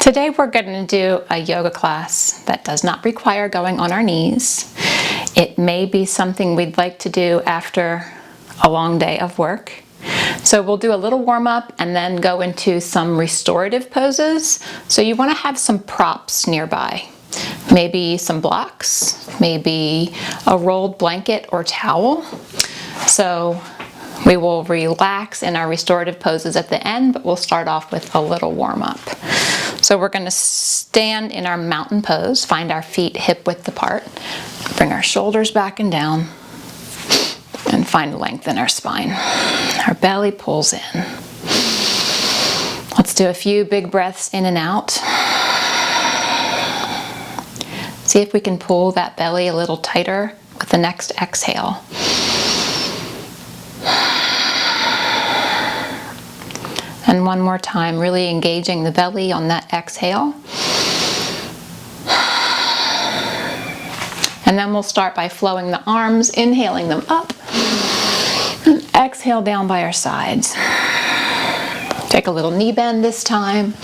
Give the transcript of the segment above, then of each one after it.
Today we're going to do a yoga class that does not require going on our knees. It may be something we'd like to do after a long day of work. So we'll do a little warm up and then go into some restorative poses. So you want to have some props nearby. Maybe some blocks, maybe a rolled blanket or towel. So we will relax in our restorative poses at the end, but we'll start off with a little warm up. So we're going to stand in our mountain pose, find our feet hip width apart, bring our shoulders back and down, and find length in our spine. Our belly pulls in. Let's do a few big breaths in and out. See if we can pull that belly a little tighter with the next exhale. And one more time, really engaging the belly on that exhale. And then we'll start by flowing the arms, inhaling them up, and exhale down by our sides. Take a little knee bend this time.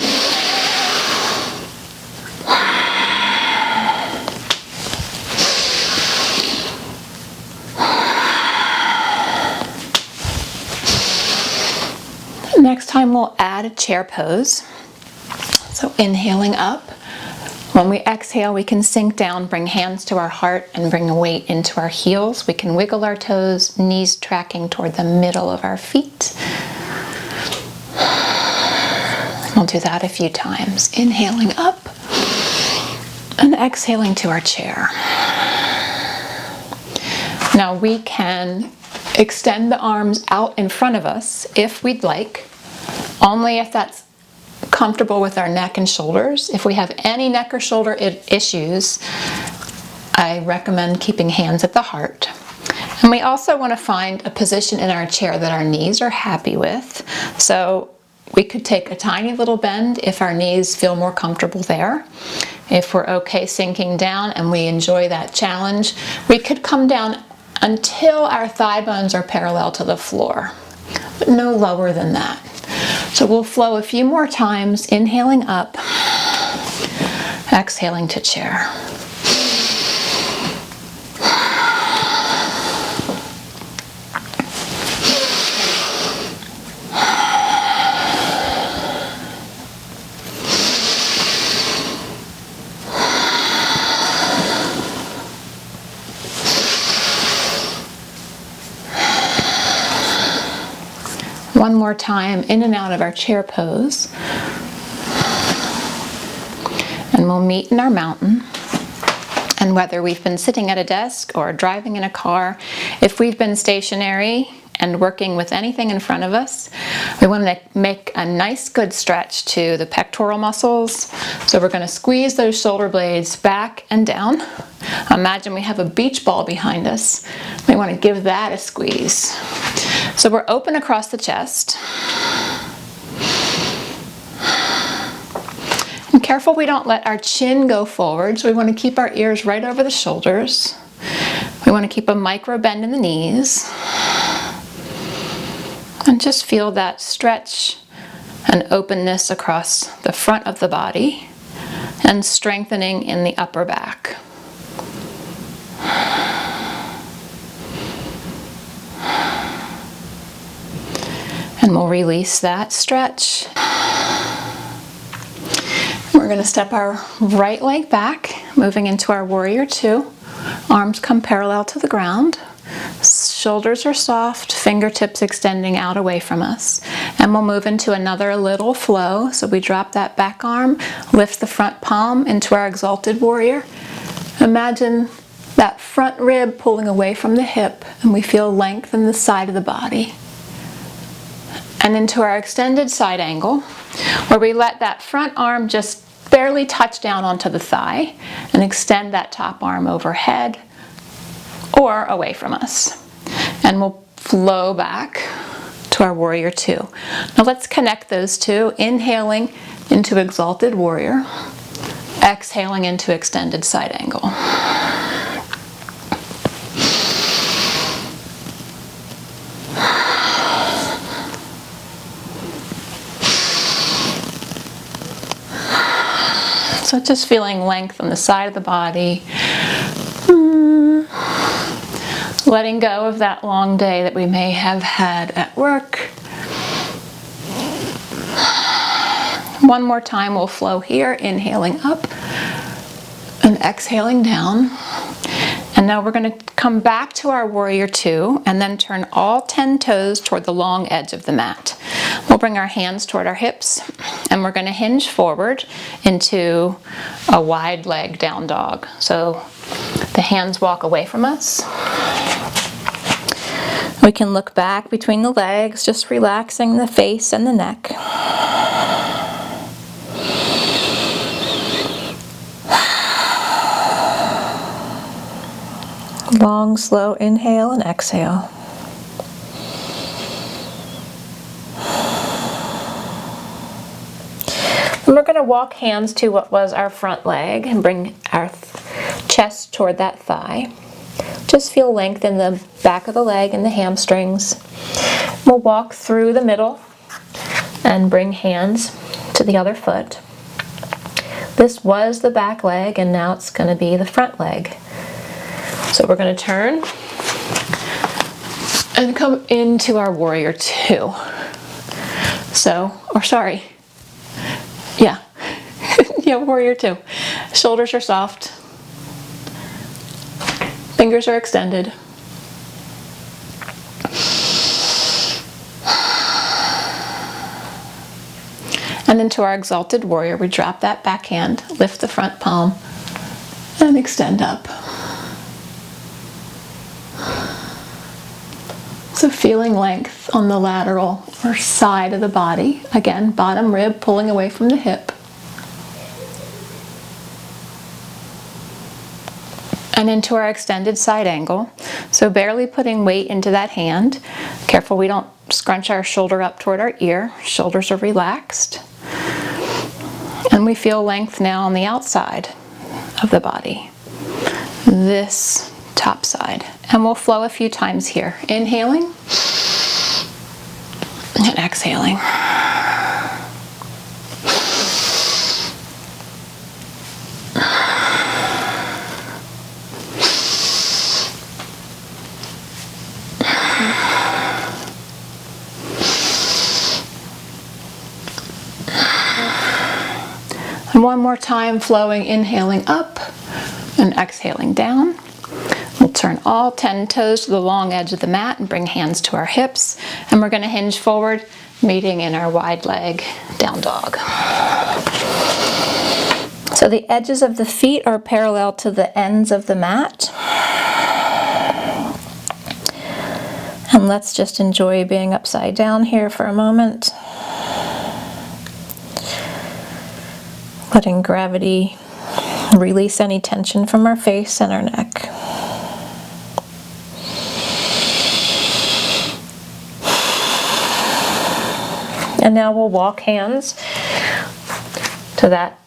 Next time we'll add a chair pose. So inhaling up. When we exhale, we can sink down, bring hands to our heart, and bring a weight into our heels. We can wiggle our toes, knees tracking toward the middle of our feet. We'll do that a few times. Inhaling up and exhaling to our chair. Now we can extend the arms out in front of us if we'd like, only if that's comfortable with our neck and shoulders. If we have any neck or shoulder issues, I recommend keeping hands at the heart. And we also want to find a position in our chair that our knees are happy with. So we could take a tiny little bend if our knees feel more comfortable there. If we're okay sinking down and we enjoy that challenge, we could come down until our thigh bones are parallel to the floor, but no lower than that. So we'll flow a few more times, inhaling up, exhaling to chair. One more time, in and out of our chair pose. And we'll meet in our mountain. And whether we've been sitting at a desk or driving in a car, if we've been stationary and working with anything in front of us, we want to make a nice good stretch to the pectoral muscles. So we're going to squeeze those shoulder blades back and down. Imagine we have a beach ball behind us. We want to give that a squeeze. So we're open across the chest. And careful we don't let our chin go forward, so we want to keep our ears right over the shoulders. We want to keep a micro bend in the knees. And just feel that stretch and openness across the front of the body and strengthening in the upper back. And we'll release that stretch. We're going to step our right leg back, moving into our warrior two. Arms come parallel to the ground. Shoulders are soft, fingertips extending out away from us. And we'll move into another little flow. So we drop that back arm, lift the front palm into our exalted warrior. Imagine that front rib pulling away from the hip, and we feel length in the side of the body. And into our extended side angle, where we let that front arm just barely touch down onto the thigh and extend that top arm overhead or away from us. And we'll flow back to our warrior two. Now let's connect those two, inhaling into exalted warrior, exhaling into extended side angle. So just feeling length on the side of the body. Letting go of that long day that we may have had at work. One more time, we'll flow here, inhaling up and exhaling down. And now we're going to come back to our warrior two and then turn all 10 toes toward the long edge of the mat. We'll bring our hands toward our hips and we're going to hinge forward into a wide leg down dog. So the hands walk away from us. We can look back between the legs, just relaxing the face and the neck. Long, slow inhale and exhale. And we're going to walk hands to what was our front leg and bring our chest toward that thigh. Just feel length in the back of the leg and the hamstrings. We'll walk through the middle and bring hands to the other foot. This was the back leg and now it's going to be the front leg. So we're going to turn and come into our warrior two. Warrior two. Shoulders are soft. Fingers are extended. And into our exalted warrior, we drop that back hand, lift the front palm, and extend up. So feeling length on the lateral or side of the body. Again, bottom rib pulling away from the hip. And into our extended side angle. So barely putting weight into that hand. Careful we don't scrunch our shoulder up toward our ear. Shoulders are relaxed. And we feel length now on the outside of the body. This top side. And we'll flow a few times here. Inhaling and exhaling. And one more time, flowing, inhaling up and exhaling down. We'll turn all 10 toes to the long edge of the mat and bring hands to our hips. And we're going to hinge forward, meeting in our wide leg down dog. So the edges of the feet are parallel to the ends of the mat. And let's just enjoy being upside down here for a moment. Letting gravity release any tension from our face and our neck. And now we'll walk hands to that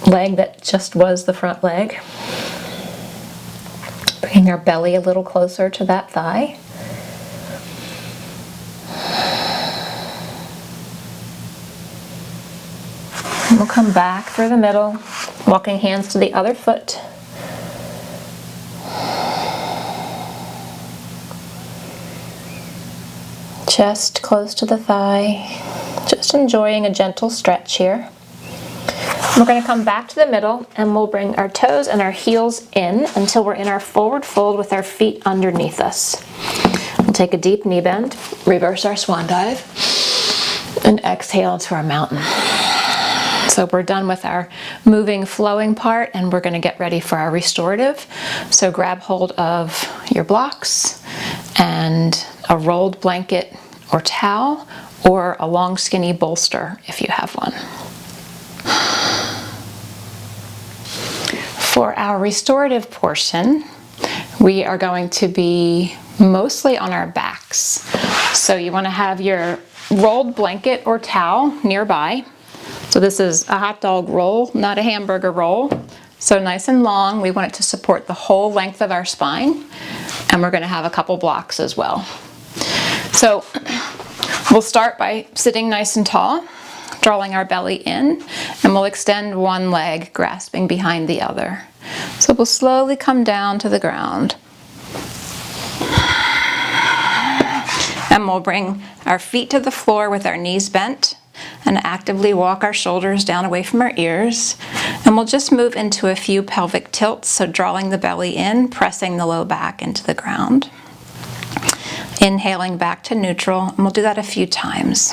leg that just was the front leg. Bringing our belly a little closer to that thigh. And we'll come back through the middle, walking hands to the other foot. Chest close to the thigh, just enjoying a gentle stretch here. We're going to come back to the middle and we'll bring our toes and our heels in until we're in our forward fold with our feet underneath us. We'll take a deep knee bend, reverse our swan dive, and exhale to our mountain. So we're done with our moving, flowing part, and we're going to get ready for our restorative. So grab hold of your blocks and a rolled blanket or towel, or a long skinny bolster if you have one. For our restorative portion, we are going to be mostly on our backs. So you want to have your rolled blanket or towel nearby. So this is a hot dog roll, not a hamburger roll. So nice and long. We want it to support the whole length of our spine. And we're going to have a couple blocks as well. So we'll start by sitting nice and tall. drawing our belly in, and we'll extend one leg, grasping behind the other. So we'll slowly come down to the ground. And we'll bring our feet to the floor with our knees bent and actively walk our shoulders down away from our ears. And we'll just move into a few pelvic tilts, so drawing the belly in, pressing the low back into the ground. Inhaling back to neutral, and we'll do that a few times.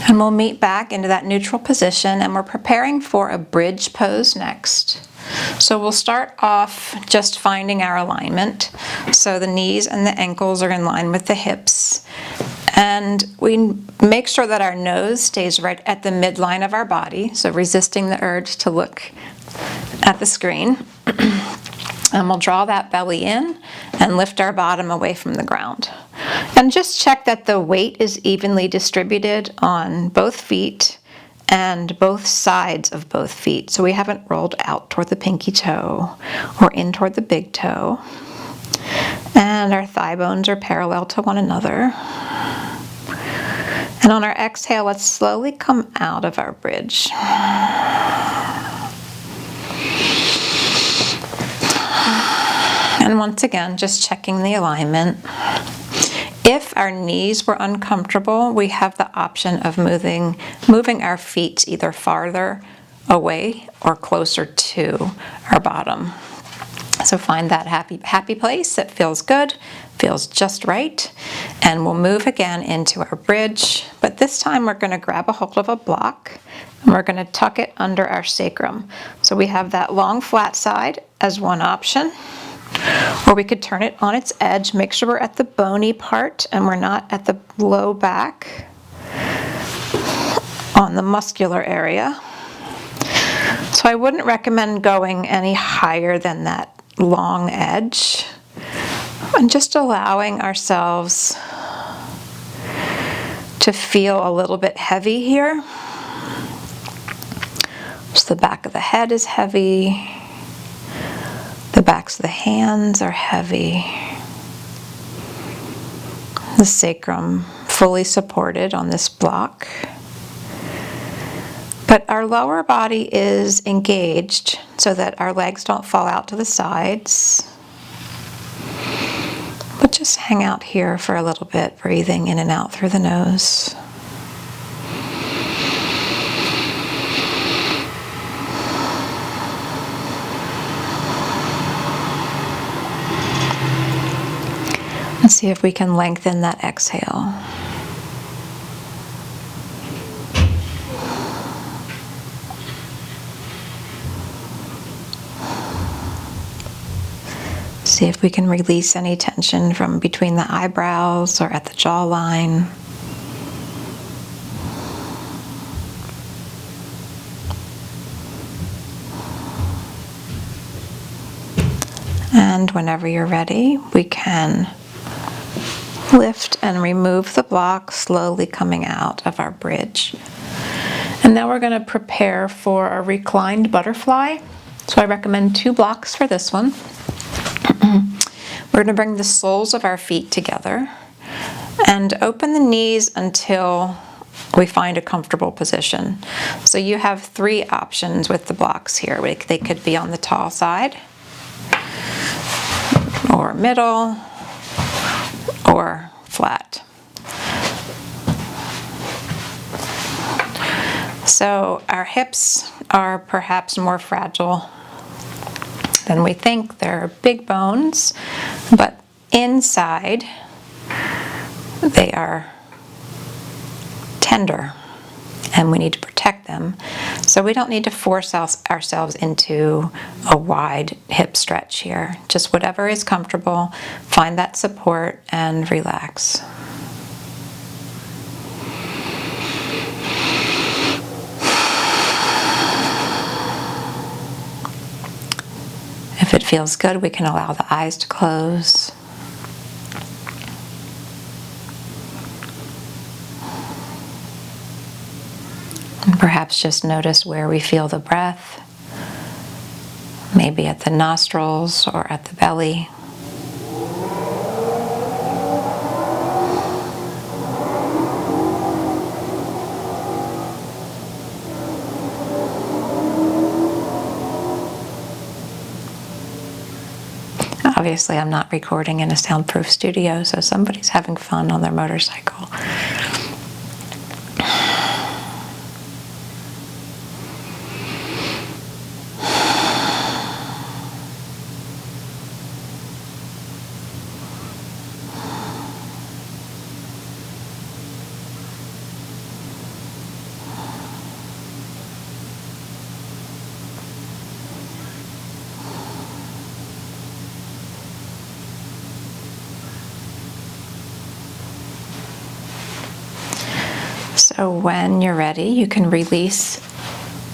And we'll meet back into that neutral position, and we're preparing for a bridge pose next. So we'll start off just finding our alignment. So the knees and the ankles are in line with the hips. And we make sure that our nose stays right at the midline of our body, so resisting the urge to look at the screen. And we'll draw that belly in and lift our bottom away from the ground. And just check that the weight is evenly distributed on both feet and both sides of both feet. So we haven't rolled out toward the pinky toe or in toward the big toe. And our thigh bones are parallel to one another. And on our exhale, let's slowly come out of our bridge. And once again, just checking the alignment. If our knees were uncomfortable, we have the option of moving our feet either farther away or closer to our bottom. So find that happy place that feels good, feels just right, and we'll move again into our bridge. But this time we're going to grab a hold of a block and we're going to tuck it under our sacrum. So we have that long flat side as one option. Or we could turn it on its edge, make sure we're at the bony part and we're not at the low back on the muscular area. So I wouldn't recommend going any higher than that long edge. And just allowing ourselves to feel a little bit heavy here. So the back of the head is heavy. The backs of the hands are heavy. The sacrum fully supported on this block. But our lower body is engaged so that our legs don't fall out to the sides. But just hang out here for a little bit, breathing in and out through the nose. Let's see if we can lengthen that exhale. See if we can release any tension from between the eyebrows or at the jawline. And whenever you're ready, we can lift and remove the block, slowly coming out of our bridge. And now we're going to prepare for a reclined butterfly. So I recommend 2 blocks for this one. We're going to bring the soles of our feet together and open the knees until we find a comfortable position. So you have 3 options with the blocks here. They could be on the tall side, or middle, or flat. So our hips are perhaps more fragile than we think. They're big bones, but inside they are tender and we need to protect them. So we don't need to force ourselves into a wide hip stretch here. Just whatever is comfortable, find that support and relax. If it feels good, we can allow the eyes to close. And perhaps just notice where we feel the breath, maybe at the nostrils or at the belly. Obviously, I'm not recording in a soundproof studio, so somebody's having fun on their motorcycle. So when you're ready, you can release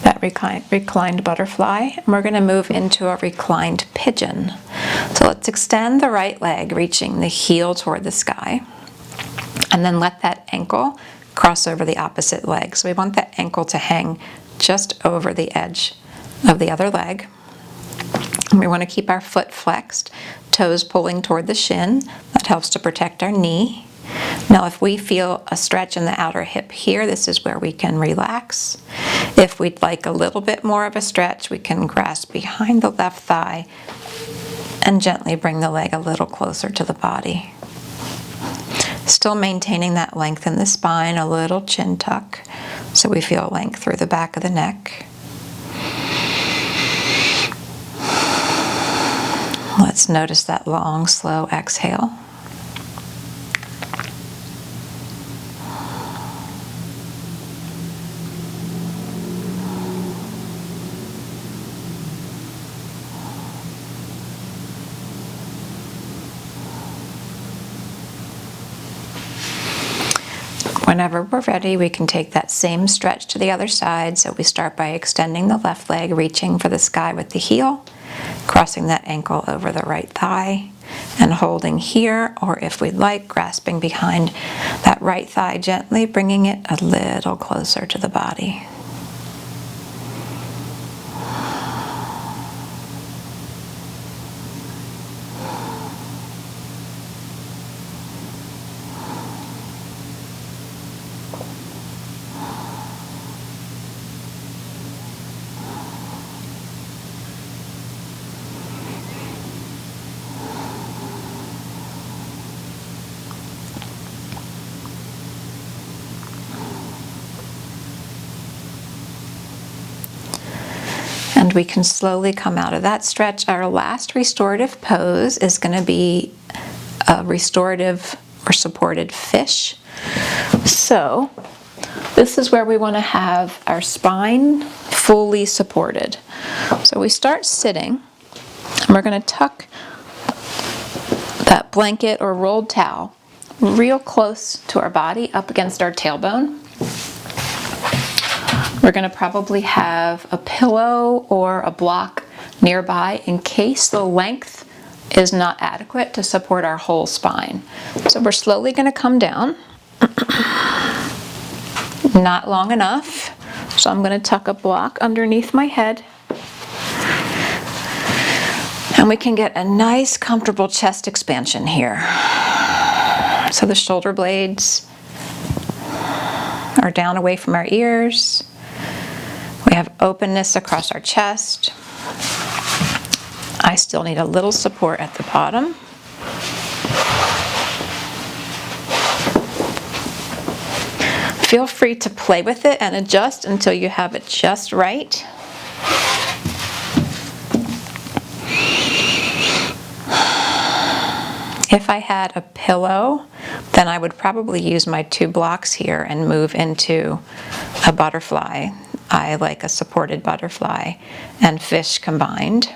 that reclined butterfly, and we're going to move into a reclined pigeon. So let's extend the right leg, reaching the heel toward the sky, and then let that ankle cross over the opposite leg. So we want that ankle to hang just over the edge of the other leg. And we want to keep our foot flexed, toes pulling toward the shin. That helps to protect our knee. Now if we feel a stretch in the outer hip here, this is where we can relax. If we'd like a little bit more of a stretch, we can grasp behind the left thigh and gently bring the leg a little closer to the body. Still maintaining that length in the spine, a little chin tuck, so we feel length through the back of the neck. Let's notice that long, slow exhale. Whenever we're ready, we can take that same stretch to the other side. So we start by extending the left leg, reaching for the sky with the heel, crossing that ankle over the right thigh, and holding here, or if we'd like, grasping behind that right thigh gently, bringing it a little closer to the body. And we can slowly come out of that stretch. Our last restorative pose is going to be a restorative or supported fish. So this is where we want to have our spine fully supported. So we start sitting, and we're going to tuck that blanket or rolled towel real close to our body, up against our tailbone. We're going to probably have a pillow or a block nearby in case the length is not adequate to support our whole spine. So we're slowly going to come down. Not long enough, so I'm going to tuck a block underneath my head. And we can get a nice, comfortable chest expansion here. So the shoulder blades are down away from our ears. We have openness across our chest. I still need a little support at the bottom. Feel free to play with it and adjust until you have it just right. If I had a pillow, then I would probably use my 2 blocks here and move into a butterfly. I like a supported butterfly and fish combined.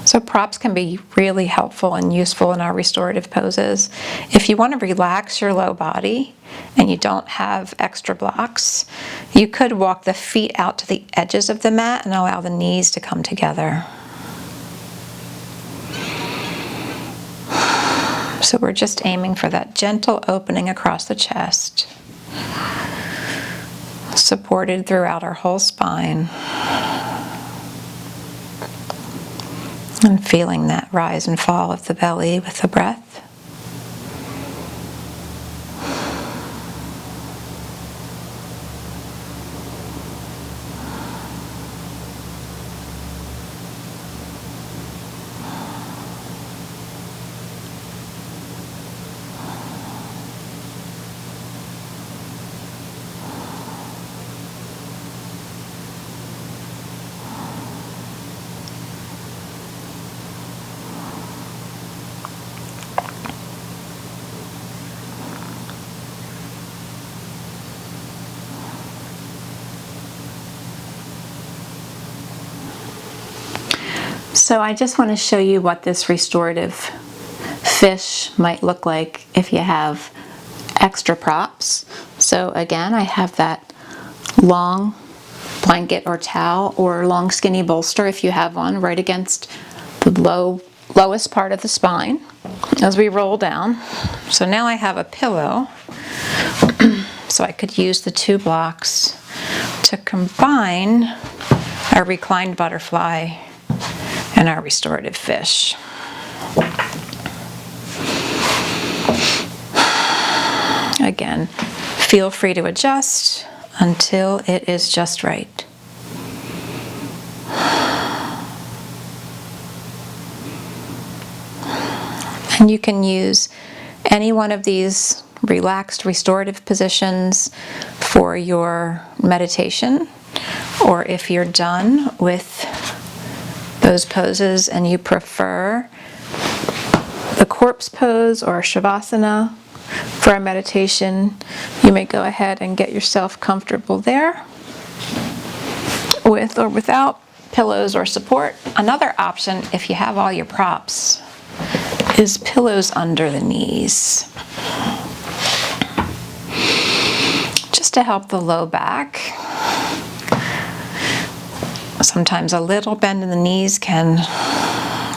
So props can be really helpful and useful in our restorative poses. If you want to relax your low body and you don't have extra blocks, you could walk the feet out to the edges of the mat and allow the knees to come together. So we're just aiming for that gentle opening across the chest, supported throughout our whole spine, and feeling that rise and fall of the belly with the breath. So I just want to show you what this restorative fish might look like if you have extra props. So again, I have that long blanket or towel or long skinny bolster, if you have one, right against the lowest part of the spine as we roll down. So now I have a pillow, so I could use the two blocks to combine our reclined butterfly and our restorative fish. Again, feel free to adjust until it is just right. And you can use any one of these relaxed restorative positions for your meditation, or if you're done with those poses and you prefer the corpse pose or shavasana for a meditation, you may go ahead and get yourself comfortable there with or without pillows or support. Another option, if you have all your props, is pillows under the knees, just to help the low back. Sometimes a little bend in the knees can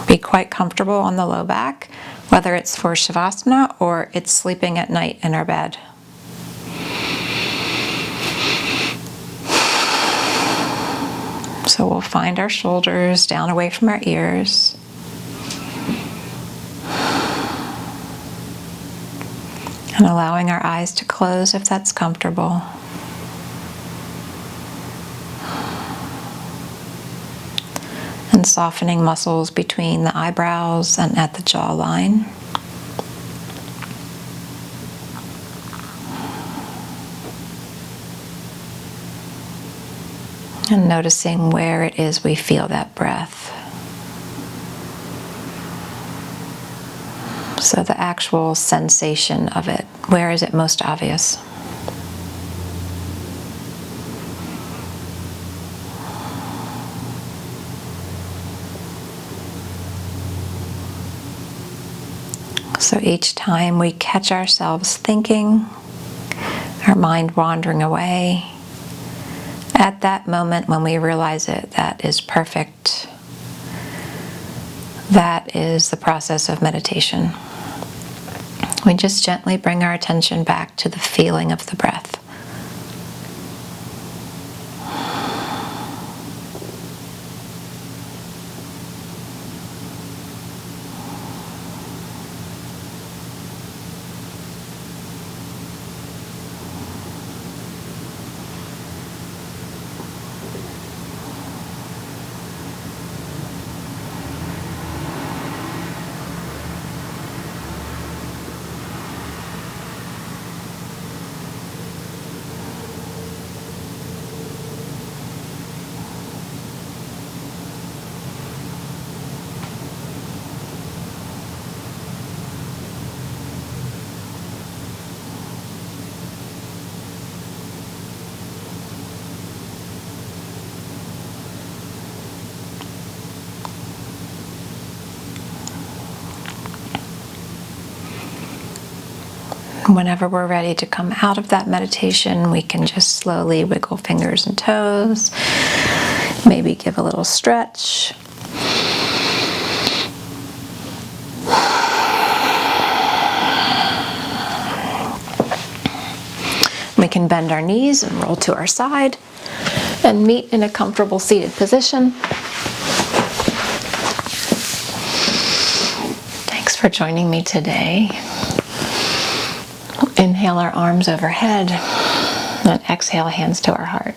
be quite comfortable on the low back, whether it's for shavasana or it's sleeping at night in our bed. So we'll find our shoulders down away from our ears. And allowing our eyes to close if that's comfortable. And softening muscles between the eyebrows and at the jawline. And noticing where it is we feel that breath. So the actual sensation of it, where is it most obvious? So each time we catch ourselves thinking, our mind wandering away, at that moment when we realize it, that is perfect. That is the process of meditation. We just gently bring our attention back to the feeling of the breath. Whenever we're ready to come out of that meditation, we can just slowly wiggle fingers and toes, maybe give a little stretch. We can bend our knees and roll to our side and meet in a comfortable seated position. Thanks for joining me today. Inhale our arms overhead and exhale, hands to our heart.